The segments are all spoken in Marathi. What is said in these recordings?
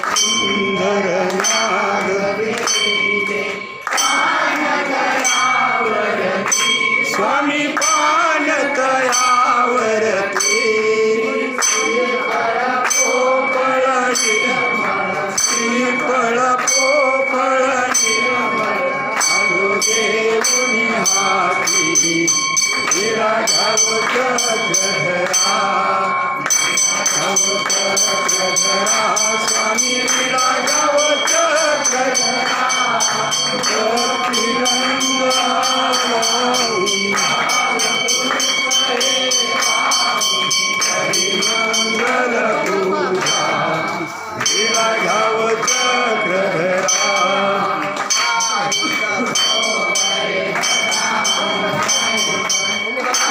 सुंदर नाद स्वामी पान तयावरती श्रीफळ पोफळ देऊनी हाती विराघव चक्रधरा स्वामी विराघव चक्रधरा मंगल तुझा विराघव चक्रधरा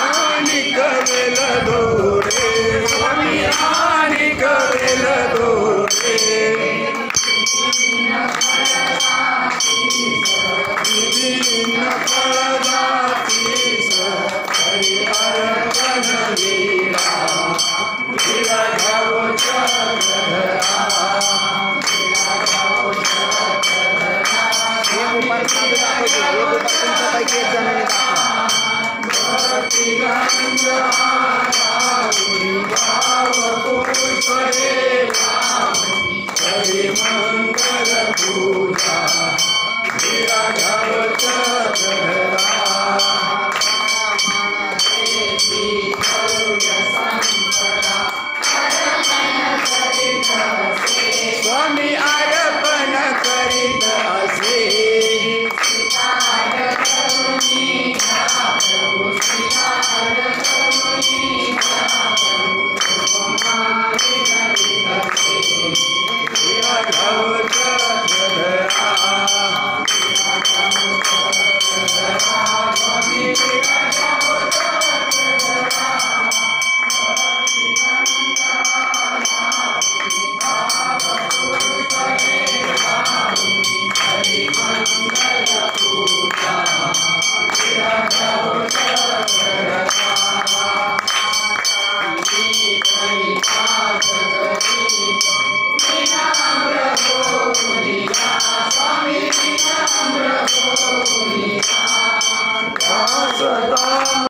आणि करेल दोरे स्वामी आणि करेल दोरे विभिन्न फळदातीस हरिहरपण लीला विराघव चक्रधरा